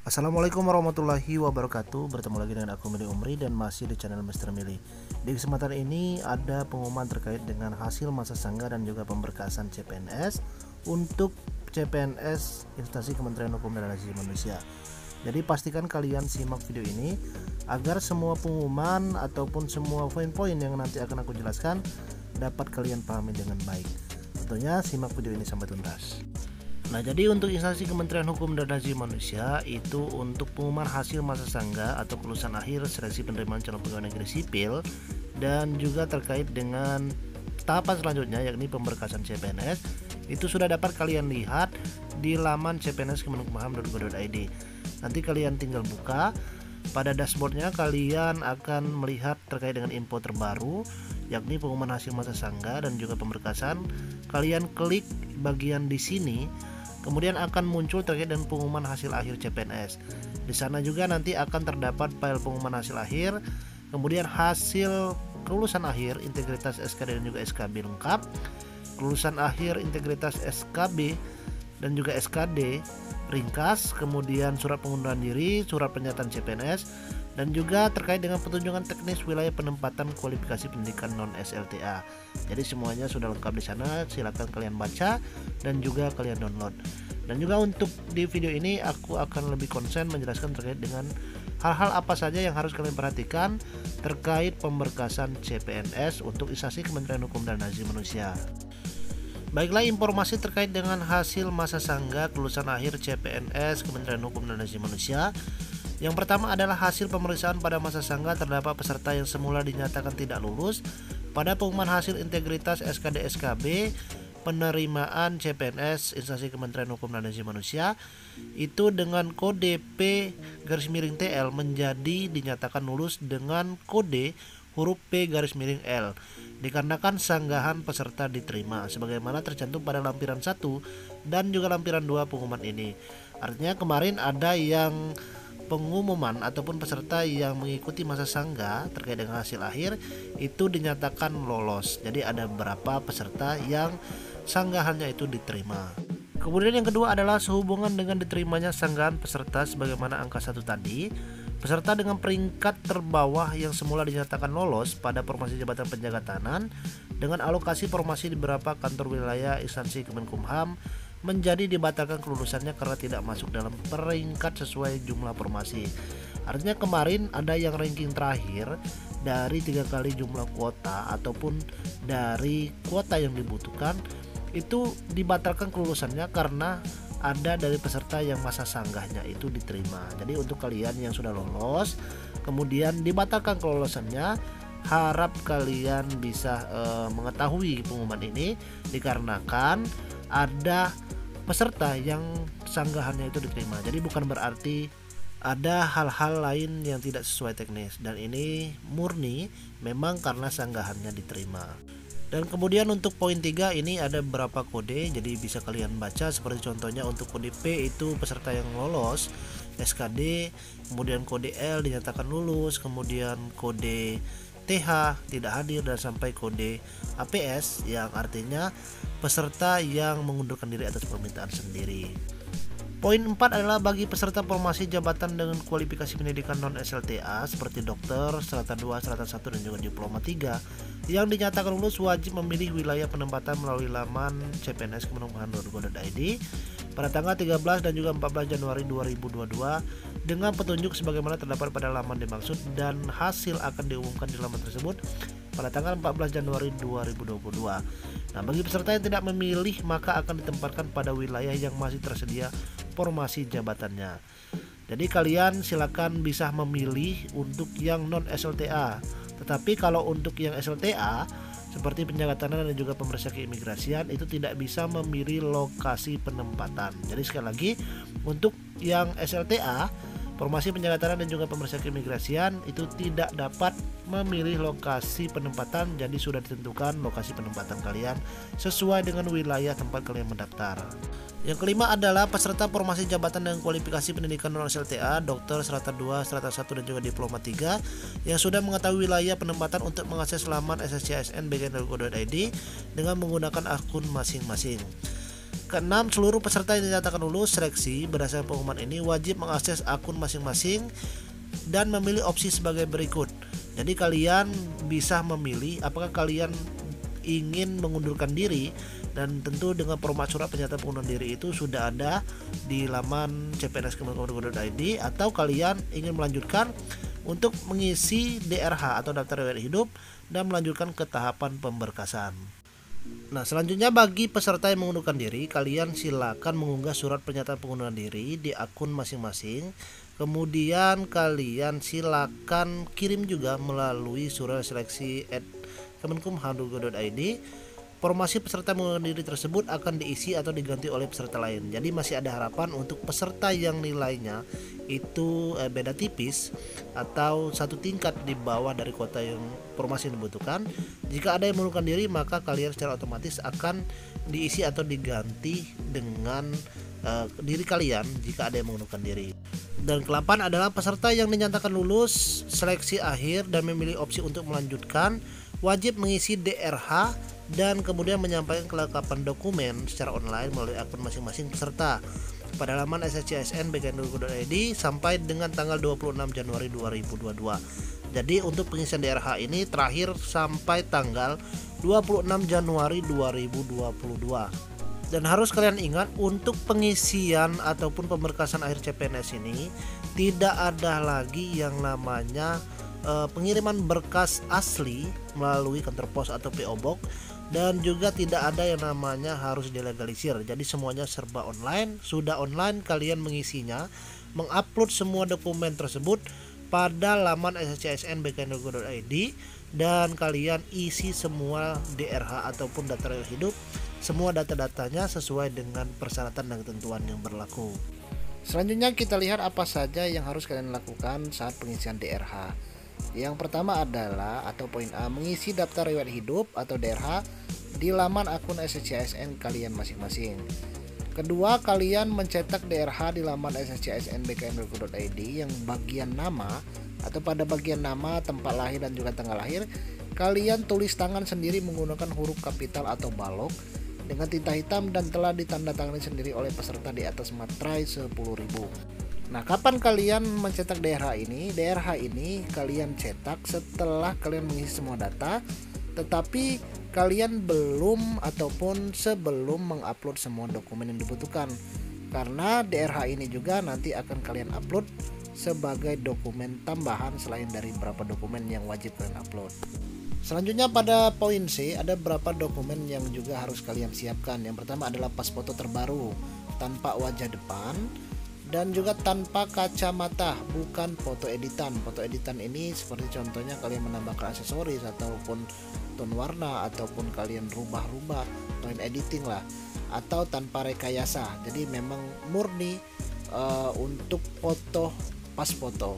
Assalamualaikum warahmatullahi wabarakatuh. Bertemu lagi dengan aku Mili Umri dan masih di channel Mr. Mili. Di kesempatan ini ada pengumuman terkait dengan hasil masa sangga dan juga pemberkasan CPNS untuk CPNS instansi Kementerian Hukum dan Asasi Manusia. Jadi pastikan kalian simak video ini agar semua pengumuman ataupun semua poin-poin yang nanti akan aku jelaskan dapat kalian pahami dengan baik. Tentunya simak video ini sampai tuntas. Nah, jadi untuk instansi Kementerian Hukum dan Asasi Manusia itu untuk pengumuman hasil masa sangga atau kelulusan akhir seleksi penerimaan calon pegawai negeri sipil dan juga terkait dengan tahapan selanjutnya yakni pemberkasan CPNS itu sudah dapat kalian lihat di laman cpns.kemenkumham.go.id. Nanti kalian tinggal buka, pada dashboardnya kalian akan melihat terkait dengan info terbaru yakni pengumuman hasil masa sangga dan juga pemberkasan. Kalian klik bagian di sini. Kemudian akan muncul terkait dengan pengumuman hasil akhir CPNS. Di sana juga nanti akan terdapat file pengumuman hasil akhir, kemudian hasil kelulusan akhir integritas SKD dan juga SKB lengkap, kelulusan akhir integritas SKB dan juga SKD ringkas, kemudian surat pengunduran diri, surat pernyataan CPNS, dan juga terkait dengan petunjukan teknis wilayah penempatan kualifikasi pendidikan non SLTA. Jadi semuanya sudah lengkap di sana, silakan kalian baca dan juga kalian download. Dan juga untuk di video ini aku akan lebih konsen menjelaskan terkait dengan hal-hal apa saja yang harus kalian perhatikan terkait pemberkasan CPNS untuk instansi Kementerian Hukum dan Asasi Manusia. Baiklah, informasi terkait dengan hasil masa sangga kelulusan akhir CPNS Kementerian Hukum dan Asasi Manusia. Yang pertama adalah hasil pemeriksaan pada masa sangga terdapat peserta yang semula dinyatakan tidak lulus pada pengumuman hasil integritas SKD SKB penerimaan CPNS instansi Kementerian Hukum dan Asasi Manusia itu dengan kode P_TL menjadi dinyatakan lulus dengan kode huruf P_L dikarenakan sanggahan peserta diterima sebagaimana tercantum pada lampiran 1 dan juga lampiran 2 pengumuman ini. Artinya kemarin ada yang pengumuman ataupun peserta yang mengikuti masa sangga terkait dengan hasil akhir itu dinyatakan lolos. Jadi ada beberapa peserta yang sanggahannya itu diterima. Kemudian yang kedua adalah sehubungan dengan diterimanya sanggahan peserta sebagaimana angka 1 tadi. Peserta dengan peringkat terbawah yang semula dinyatakan lolos pada formasi jabatan penjaga tahanan dengan alokasi formasi di beberapa kantor wilayah instansi Kemenkumham menjadi dibatalkan kelulusannya karena tidak masuk dalam peringkat sesuai jumlah formasi. Artinya kemarin ada yang ranking terakhir dari 3 kali jumlah kuota ataupun dari kuota yang dibutuhkan itu dibatalkan kelulusannya karena ada dari peserta yang masa sanggahnya itu diterima. Jadi untuk kalian yang sudah lolos kemudian dibatalkan kelulusannya, harap kalian bisa mengetahui pengumuman ini dikarenakan ada peserta yang sanggahannya itu diterima. Jadi bukan berarti ada hal-hal lain yang tidak sesuai teknis, dan ini murni memang karena sanggahannya diterima. Dan kemudian untuk poin 3 ini ada beberapa kode, jadi bisa kalian baca seperti contohnya untuk kode P itu peserta yang lolos SKD, kemudian kode L dinyatakan lulus, kemudian kode TH tidak hadir, dan sampai kode APS yang artinya peserta yang mengundurkan diri atas permintaan sendiri. Poin 4 adalah bagi peserta formasi jabatan dengan kualifikasi pendidikan non SLTA seperti dokter, strata 2, strata 1 dan juga diploma 3 yang dinyatakan lulus wajib memilih wilayah penempatan melalui laman cpns.kemenkumham.go.id pada tanggal 13 dan juga 14 Januari 2022 dengan petunjuk sebagaimana terdapat pada laman dimaksud, dan hasil akan diumumkan di laman tersebut pada tanggal 14 Januari 2022. Nah, bagi peserta yang tidak memilih maka akan ditempatkan pada wilayah yang masih tersedia formasi jabatannya. Jadi kalian silakan bisa memilih untuk yang non SLTA. Tetapi kalau untuk yang SLTA seperti penjaga tahanan dan juga pemeriksa keimigrasian itu tidak bisa memilih lokasi penempatan. Jadi sekali lagi untuk yang SLTA, formasi penjaga tahanan dan juga pemeriksa keimigrasian itu tidak dapat memilih lokasi penempatan, jadi sudah ditentukan lokasi penempatan kalian sesuai dengan wilayah tempat kalian mendaftar. Yang kelima adalah peserta formasi jabatan dan kualifikasi pendidikan non SLTA, dokter, strata 2, strata 1 dan juga diploma 3 yang sudah mengetahui wilayah penempatan untuk mengakses laman sscsn.bgn.go.id dengan menggunakan akun masing-masing. Keenam, seluruh peserta yang dinyatakan lulus seleksi berdasarkan pengumuman ini wajib mengakses akun masing-masing dan memilih opsi sebagai berikut. Jadi kalian bisa memilih apakah kalian ingin mengundurkan diri, dan tentu dengan format surat pernyataan pengunduran diri itu sudah ada di laman cpns.kemenkominfo.id, atau kalian ingin melanjutkan untuk mengisi DRH atau daftar riwayat hidup dan melanjutkan ke tahapan pemberkasan. Nah, selanjutnya bagi peserta yang mengundurkan diri, kalian silakan mengunggah surat pernyataan pengunduran diri di akun masing-masing. Kemudian kalian silakan kirim juga melalui surat seleksi @kemenkumham.go.id. Formasi peserta mengundurkan diri tersebut akan diisi atau diganti oleh peserta lain. Jadi masih ada harapan untuk peserta yang nilainya itu beda tipis atau satu tingkat di bawah dari kuota yang formasi yang dibutuhkan. Jika ada yang mengundurkan diri, maka kalian secara otomatis akan diisi atau diganti dengan diri kalian jika ada yang mengundurkan diri. Dan ke-8 adalah peserta yang dinyatakan lulus seleksi akhir dan memilih opsi untuk melanjutkan wajib mengisi DRH dan kemudian menyampaikan kelengkapan dokumen secara online melalui akun masing-masing peserta pada laman sssn.bkn.go.id sampai dengan tanggal 26 Januari 2022. Jadi untuk pengisian DRH ini terakhir sampai tanggal 26 Januari 2022. Dan harus kalian ingat, untuk pengisian ataupun pemberkasan akhir CPNS ini tidak ada lagi yang namanya pengiriman berkas asli melalui kantor pos atau PO Box, dan juga tidak ada yang namanya harus dilegalisir. Jadi semuanya serba online. Sudah online, kalian mengisinya, mengupload semua dokumen tersebut pada laman sssn.bkn.go.id dan kalian isi semua DRH ataupun data riwayat hidup, semua data-datanya sesuai dengan persyaratan dan ketentuan yang berlaku. Selanjutnya kita lihat apa saja yang harus kalian lakukan saat pengisian DRH. Yang pertama adalah atau poin A, mengisi daftar riwayat hidup atau DRH di laman akun SSCSN kalian masing-masing. Kedua, kalian mencetak DRH di laman sssn.bkn.go.id yang bagian nama atau pada bagian nama, tempat lahir dan juga tanggal lahir kalian tulis tangan sendiri menggunakan huruf kapital atau balok dengan tinta hitam dan telah ditandatangani sendiri oleh peserta di atas materai 10.000. Nah, kapan kalian mencetak DRH ini? DRH ini kalian cetak setelah kalian mengisi semua data, tetapi kalian belum ataupun sebelum mengupload semua dokumen yang dibutuhkan. Karena DRH ini juga nanti akan kalian upload sebagai dokumen tambahan selain dari beberapa dokumen yang wajib kalian upload. Selanjutnya pada poin C ada beberapa dokumen yang juga harus kalian siapkan. Yang pertama adalah pas foto terbaru tanpa wajah depan dan juga tanpa kacamata, bukan foto editan. Foto editan ini seperti contohnya kalian menambahkan aksesoris ataupun tone warna ataupun kalian rubah-rubah, tone editing lah, atau tanpa rekayasa. Jadi memang murni untuk foto pas foto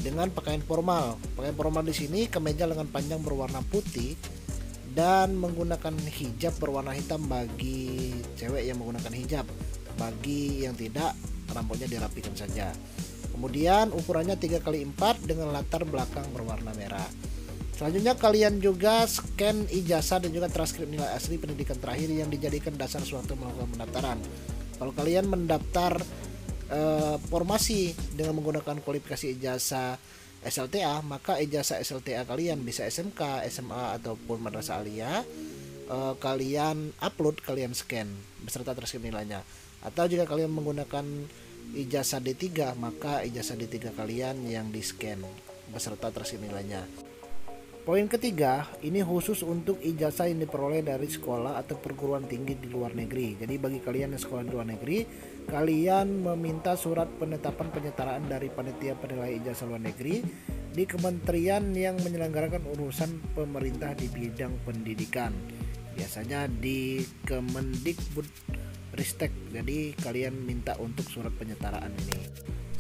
dengan pakaian formal. Pakaian formal di sini kemeja lengan panjang berwarna putih dan menggunakan hijab berwarna hitam bagi cewek yang menggunakan hijab. Bagi yang tidak, rambutnya dirapikan saja. Kemudian ukurannya 3x4 dengan latar belakang berwarna merah. Selanjutnya kalian juga scan ijazah dan juga transkrip nilai asli pendidikan terakhir yang dijadikan dasar suatu melakukan pendaftaran. Kalau kalian mendaftar formasi dengan menggunakan kualifikasi ijazah SLTA, maka ijazah SLTA kalian bisa SMK, SMA ataupun madrasah aliyah, kalian upload, kalian scan beserta transkrip nilainya. Atau jika kalian menggunakan ijazah D3, maka ijazah D3 kalian yang di scan beserta transkrip nilainya. Poin ketiga, ini khusus untuk ijazah yang diperoleh dari sekolah atau perguruan tinggi di luar negeri. Jadi bagi kalian yang sekolah di luar negeri, kalian meminta surat penetapan penyetaraan dari panitia penilai ijazah luar negeri di kementerian yang menyelenggarakan urusan pemerintah di bidang pendidikan. Biasanya di Kemendikbudristek. Jadi kalian minta untuk surat penyetaraan ini.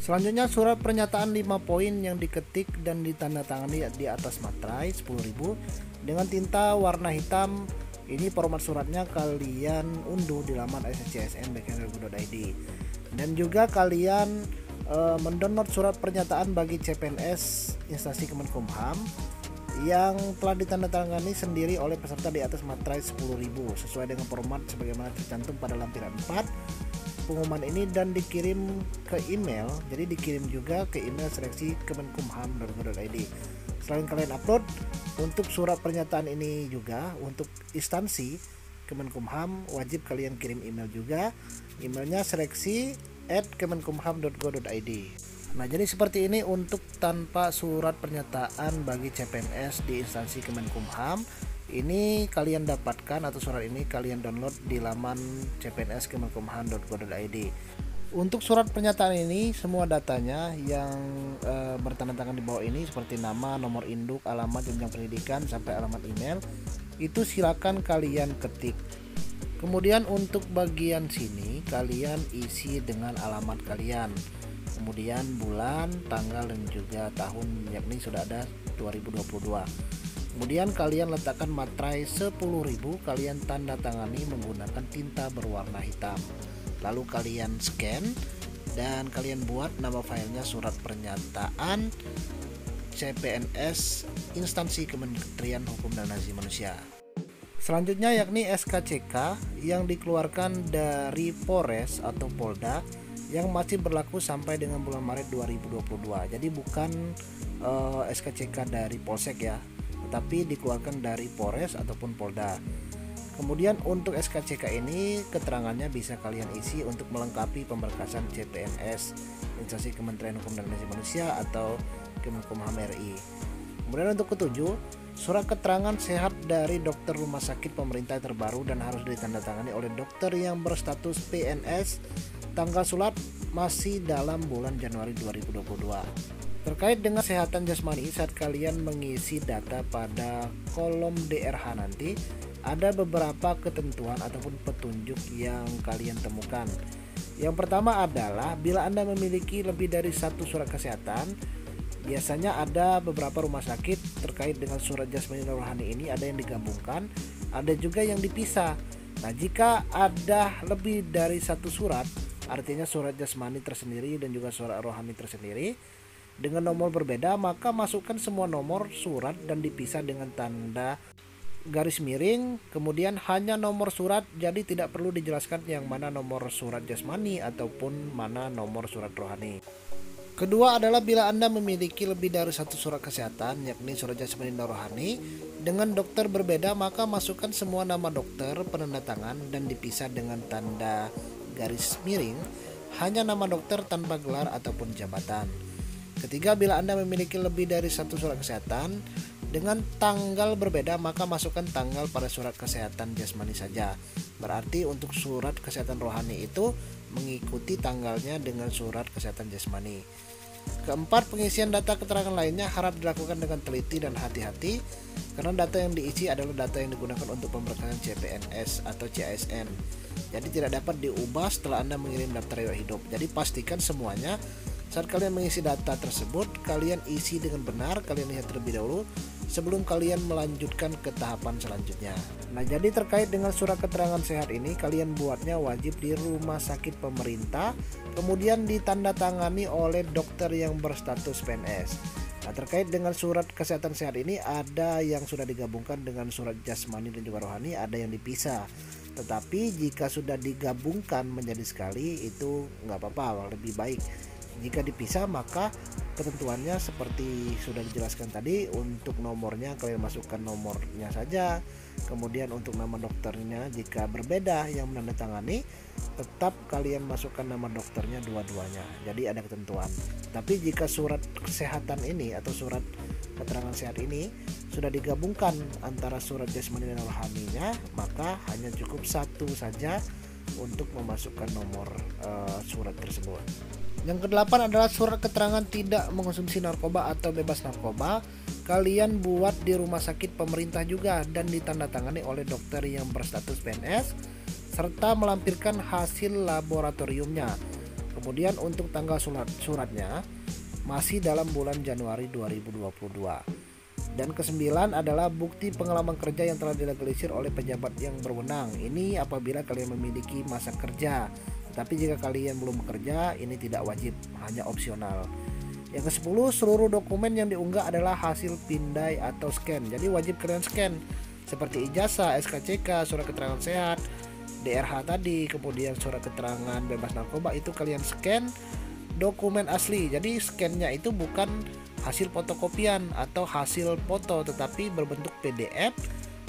Selanjutnya surat pernyataan 5 poin yang diketik dan ditandatangani di atas materai 10.000 dengan tinta warna hitam. Ini format suratnya kalian unduh di laman sssn.bkn.go.id. Dan juga kalian mendownload surat pernyataan bagi CPNS instansi Kemenkumham yang telah ditandatangani sendiri oleh peserta di atas materai 10.000 sesuai dengan format sebagaimana tercantum pada lampiran 4 pengumuman ini dan dikirim ke email. Jadi dikirim juga ke email seleksi kemenkumham.go.id. Selain kalian upload, untuk surat pernyataan ini juga untuk instansi Kemenkumham wajib kalian kirim email juga. Emailnya seleksi@kemenkumham.go.id. Nah, jadi seperti ini untuk tanpa surat pernyataan bagi CPNS di instansi Kemenkumham. Ini kalian dapatkan atau surat ini kalian download di laman cpns.kemenkumham.go.id. Untuk surat pernyataan ini semua datanya yang bertanda tangan di bawah ini seperti nama, nomor induk, alamat, jenjang pendidikan sampai alamat email itu silakan kalian ketik. Kemudian untuk bagian sini kalian isi dengan alamat kalian. Kemudian bulan, tanggal dan juga tahun, yakni sudah ada 2022. Kemudian kalian letakkan materai 10.000, kalian tanda tangani menggunakan tinta berwarna hitam. Lalu kalian scan dan kalian buat nama filenya surat pernyataan CPNS instansi Kementerian Hukum dan Asasi Manusia. Selanjutnya yakni SKCK yang dikeluarkan dari Polres atau Polda yang masih berlaku sampai dengan bulan Maret 2022. Jadi bukan SKCK dari Polsek ya, tetapi dikeluarkan dari Polres ataupun Polda. Kemudian untuk SKCK ini keterangannya bisa kalian isi untuk melengkapi pemberkasan CPNS instansi Kementerian Hukum dan Asasi Manusia atau Kemenkumham RI. Kemudian untuk ketujuh, surat keterangan sehat dari dokter rumah sakit pemerintah terbaru dan harus ditandatangani oleh dokter yang berstatus PNS. Tanggal surat masih dalam bulan Januari 2022. Terkait dengan kesehatan jasmani, saat kalian mengisi data pada kolom DRH nanti, ada beberapa ketentuan ataupun petunjuk yang kalian temukan. Yang pertama adalah bila Anda memiliki lebih dari satu surat kesehatan, biasanya ada beberapa rumah sakit terkait dengan surat jasmani dan rohani ini ada yang digabungkan, ada juga yang dipisah. Nah, jika ada lebih dari satu surat, artinya surat jasmani tersendiri dan juga surat rohani tersendiri dengan nomor berbeda, maka masukkan semua nomor surat dan dipisah dengan tanda garis miring, kemudian hanya nomor surat, jadi tidak perlu dijelaskan yang mana nomor surat jasmani ataupun mana nomor surat rohani. Kedua adalah bila Anda memiliki lebih dari satu surat kesehatan, yakni surat jasmani dan rohani, dengan dokter berbeda, maka masukkan semua nama dokter, penanda tangan, dan dipisah dengan tanda garis miring, hanya nama dokter tanpa gelar ataupun jabatan. Ketiga, bila Anda memiliki lebih dari satu surat kesehatan dengan tanggal berbeda, maka masukkan tanggal pada surat kesehatan jasmani saja. Berarti untuk surat kesehatan rohani itu mengikuti tanggalnya dengan surat kesehatan jasmani. Keempat, pengisian data keterangan lainnya harap dilakukan dengan teliti dan hati-hati karena data yang diisi adalah data yang digunakan untuk pemberkasan CPNS atau CASN. Jadi tidak dapat diubah setelah Anda mengirim daftar riwayat hidup. Jadi pastikan semuanya saat kalian mengisi data tersebut, kalian isi dengan benar, kalian lihat terlebih dahulu sebelum kalian melanjutkan ke tahapan selanjutnya. Nah, jadi terkait dengan surat keterangan sehat ini, kalian buatnya wajib di rumah sakit pemerintah, kemudian ditandatangani oleh dokter yang berstatus PNS. Nah, terkait dengan surat kesehatan sehat ini, ada yang sudah digabungkan dengan surat jasmani dan juga rohani, ada yang dipisah. Tetapi jika sudah digabungkan menjadi sekali, itu nggak apa-apa, lebih baik. Jika dipisah, maka ketentuannya seperti sudah dijelaskan tadi. Untuk nomornya kalian masukkan nomornya saja. Kemudian untuk nama dokternya jika berbeda yang menandatangani, tetap kalian masukkan nama dokternya dua-duanya. Jadi ada ketentuan. Tapi jika surat kesehatan ini atau surat keterangan sehat ini sudah digabungkan antara surat jasmani dan rohaninya, maka hanya cukup satu saja untuk memasukkan nomor surat tersebut. Yang kedelapan adalah surat keterangan tidak mengkonsumsi narkoba atau bebas narkoba. Kalian buat di rumah sakit pemerintah juga dan ditandatangani oleh dokter yang berstatus PNS serta melampirkan hasil laboratoriumnya. Kemudian untuk tanggal suratnya masih dalam bulan Januari 2022. Dan kesembilan adalah bukti pengalaman kerja yang telah dilegalisir oleh pejabat yang berwenang. Ini apabila kalian memiliki masa kerja. Tapi jika kalian belum bekerja, ini tidak wajib, hanya opsional. Yang ke-10, seluruh dokumen yang diunggah adalah hasil pindai atau scan. Jadi wajib kalian scan seperti ijazah, SKCK, surat keterangan sehat, DRH tadi, kemudian surat keterangan bebas narkoba, itu kalian scan dokumen asli. Jadi scannya itu bukan hasil fotokopian atau hasil foto, tetapi berbentuk PDF.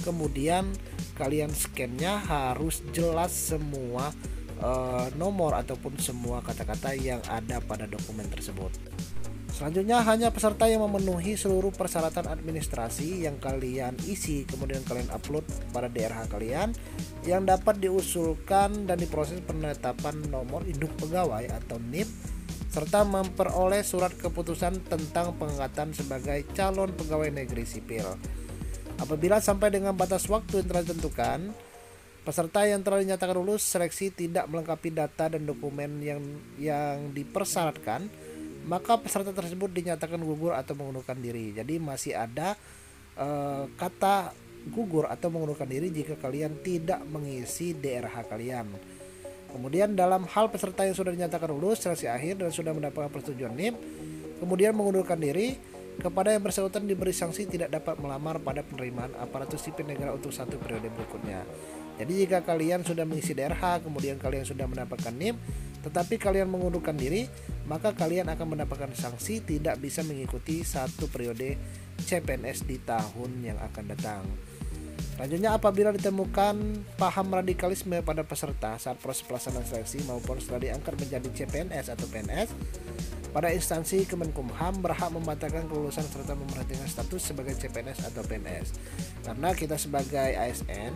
Kemudian kalian scannya harus jelas semua nomor ataupun semua kata-kata yang ada pada dokumen tersebut. Selanjutnya, hanya peserta yang memenuhi seluruh persyaratan administrasi yang kalian isi kemudian kalian upload pada DRH kalian yang dapat diusulkan dan diproses penetapan nomor induk pegawai atau NIP, serta memperoleh surat keputusan tentang pengangkatan sebagai calon pegawai negeri sipil. Apabila sampai dengan batas waktu yang telah ditentukan, peserta yang telah dinyatakan lulus seleksi tidak melengkapi data dan dokumen yang dipersyaratkan, maka peserta tersebut dinyatakan gugur atau mengundurkan diri. Jadi masih ada kata gugur atau mengundurkan diri jika kalian tidak mengisi DRH kalian. Kemudian dalam hal peserta yang sudah dinyatakan lulus seleksi akhir dan sudah mendapatkan persetujuan NIP, kemudian mengundurkan diri, kepada yang bersangkutan diberi sanksi tidak dapat melamar pada penerimaan aparatur sipil negara untuk 1 periode berikutnya. Jadi jika kalian sudah mengisi DRH, kemudian kalian sudah mendapatkan NIP, tetapi kalian mengundurkan diri, maka kalian akan mendapatkan sanksi tidak bisa mengikuti 1 periode CPNS di tahun yang akan datang. Selanjutnya, apabila ditemukan paham radikalisme pada peserta saat proses pelaksanaan seleksi maupun setelah diangkat menjadi CPNS atau PNS, pada instansi Kemenkumham berhak membatalkan kelulusan serta memberhentikan status sebagai CPNS atau PNS. Karena kita sebagai ASN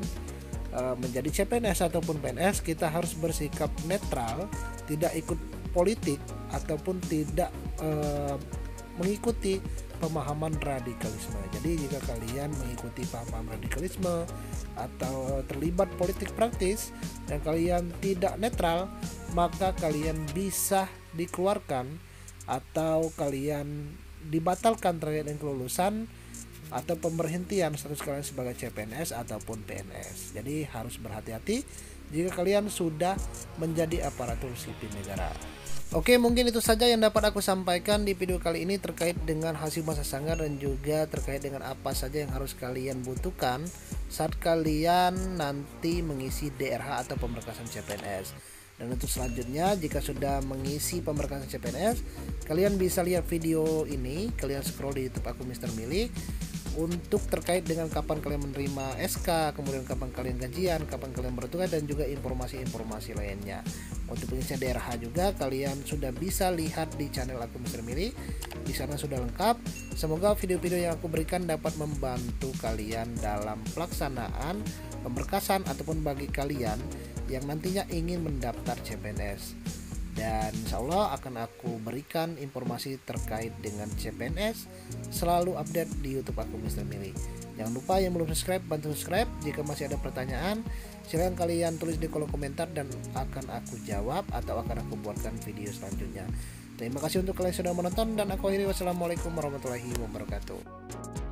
menjadi CPNS ataupun PNS, kita harus bersikap netral, tidak ikut politik ataupun tidak mengikuti pemahaman radikalisme. Jadi jika kalian mengikuti paham radikalisme atau terlibat politik praktis dan kalian tidak netral, maka kalian bisa dikeluarkan atau kalian dibatalkan terkait dengan kelulusan atau pemberhentian status kalian sebagai CPNS ataupun PNS. Jadi harus berhati-hati jika kalian sudah menjadi aparatur sipil negara. Oke, mungkin itu saja yang dapat aku sampaikan di video kali ini terkait dengan hasil masa sanggar dan juga terkait dengan apa saja yang harus kalian butuhkan saat kalian nanti mengisi DRH atau pemberkasan CPNS. Dan untuk selanjutnya, jika sudah mengisi pemberkasan CPNS, kalian bisa lihat video ini, kalian scroll di YouTube aku Mr. Mili untuk terkait dengan kapan kalian menerima SK, kemudian kapan kalian gajian, kapan kalian bertugas, dan juga informasi-informasi lainnya. Untuk pengisian DRH juga kalian sudah bisa lihat di channel aku Mr. Mili. Di sana sudah lengkap. Semoga video-video yang aku berikan dapat membantu kalian dalam pelaksanaan pemberkasan ataupun bagi kalian yang nantinya ingin mendaftar CPNS. Dan insya Allah akan aku berikan informasi terkait dengan CPNS selalu update di YouTube aku Mr. Mili. Jangan lupa yang belum subscribe, bantu subscribe. Jika masih ada pertanyaan, silahkan kalian tulis di kolom komentar dan akan aku jawab atau akan aku buatkan video selanjutnya. Terima kasih untuk kalian sudah menonton dan aku akhiri. Wassalamualaikum warahmatullahi wabarakatuh.